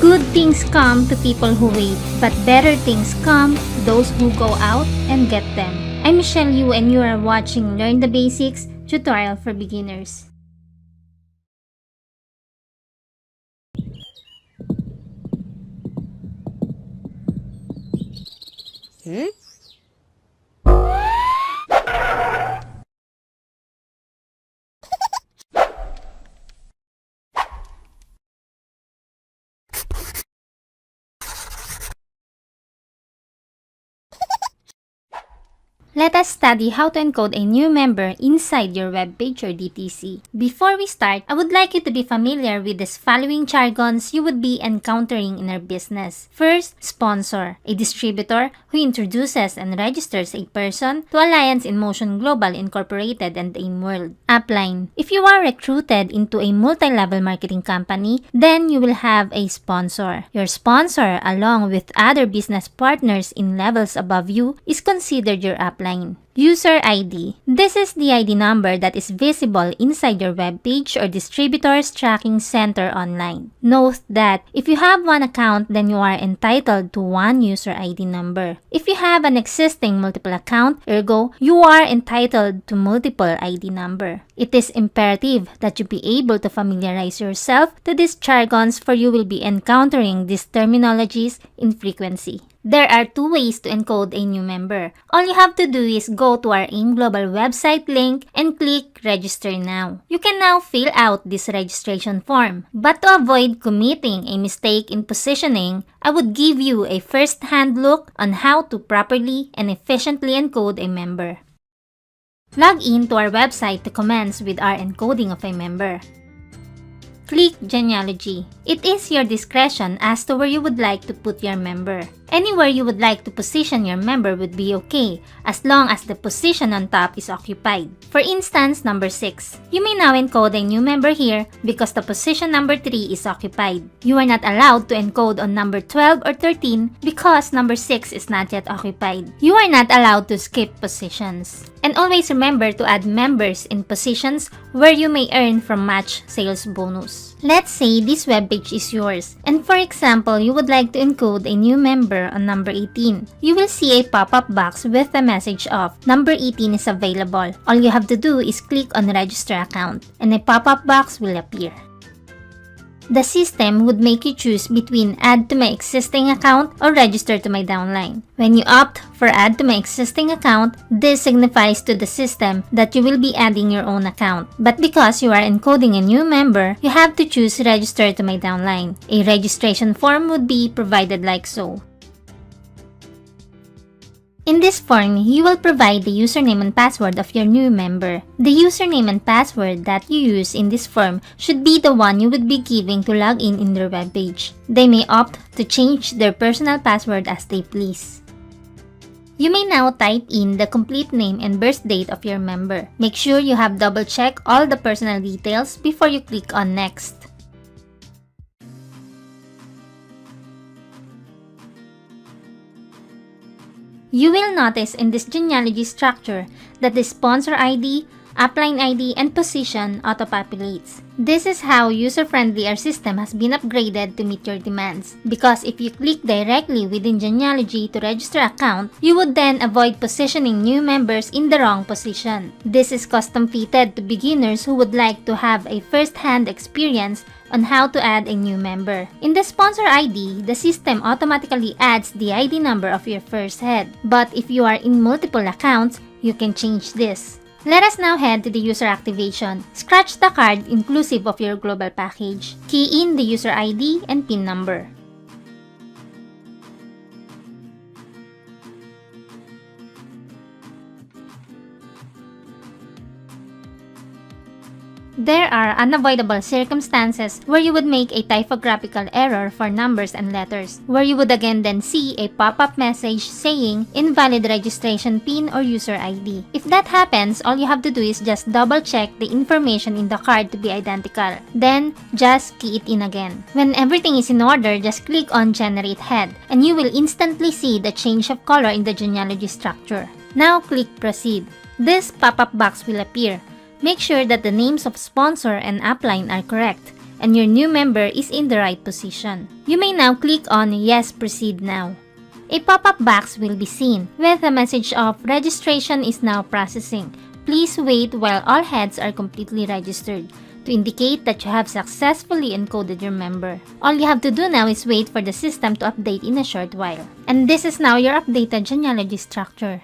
Good things come to people who wait, but better things come to those who go out and get them. I'm Michelle Yu and you are watching Learn the Basics tutorial for beginners. Let us study how to encode a new member inside your web page or DTC. Before we start, I would like you to be familiar with these following jargons you would be encountering in our business. First, sponsor, a distributor who introduces and registers a person to Alliance in Motion Global Incorporated and AIM World. Upline, if you are recruited into a multi-level marketing company, then you will have a sponsor. Your sponsor, along with other business partners in levels above you, is considered your upline. User ID. This is the ID number that is visible inside your web page or distributor's tracking center online. Note that if you have one account, then you are entitled to one user ID number. If you have an existing multiple account, ergo, you are entitled to multiple ID number. It is imperative that you be able to familiarize yourself to these jargons, for you will be encountering these terminologies in frequency. There are two ways to encode a new member. All you have to do is go to our AIM Global website link and click Register Now. You can now fill out this registration form. But to avoid committing a mistake in positioning, I would give you a first-hand look on how to properly and efficiently encode a member. Log in to our website to commence with our encoding of a member. Click Genealogy. It is your discretion as to where you would like to put your member. Anywhere you would like to position your member would be okay, as long as the position on top is occupied. For instance, number 6. You may now encode a new member here because the position number 3 is occupied. You are not allowed to encode on number 12 or 13 because number 6 is not yet occupied. You are not allowed to skip positions. And always remember to add members in positions where you may earn from match sales bonus. Let's say this webpage is yours, and for example, you would like to encode a new member on number 18. You will see a pop-up box with the message of number 18 is available. All you have to do is click on Register Account, and a pop-up box will appear. The system would make you choose between Add to my existing account or Register to my downline. When you opt for Add to my existing account, this signifies to the system that you will be adding your own account. But because you are encoding a new member, you have to choose Register to my downline. A registration form would be provided like so. In this form, you will provide the username and password of your new member. The username and password that you use in this form should be the one you would be giving to log in their webpage. They may opt to change their personal password as they please. You may now type in the complete name and birth date of your member. Make sure you have double-checked all the personal details before you click on Next. You will notice in this genealogy structure that the sponsor ID, upline ID, and position auto-populates. This is how user-friendly our system has been upgraded to meet your demands. Because if you click directly within genealogy to register account, you would then avoid positioning new members in the wrong position. This is custom-fitted to beginners who would like to have a first-hand experience on how to add a new member. In the sponsor ID, the system automatically adds the ID number of your first head. But if you are in multiple accounts, you can change this. Let us now head to the user activation. Scratch the card inclusive of your global package. Key in the user ID and PIN number. There are unavoidable circumstances where you would make a typographical error for numbers and letters, where you would again then see a pop-up message saying invalid registration PIN or user ID. If that happens, all you have to do is just double-check the information in the card to be identical. Then, just key it in again. When everything is in order, just click on Generate Head, and you will instantly see the change of color in the genealogy structure. Now click Proceed. This pop-up box will appear. Make sure that the names of sponsor and upline are correct, and your new member is in the right position. You may now click on Yes, Proceed Now. A pop-up box will be seen with a message of registration is now processing. Please wait while all heads are completely registered to indicate that you have successfully encoded your member. All you have to do now is wait for the system to update in a short while. And this is now your updated genealogy structure.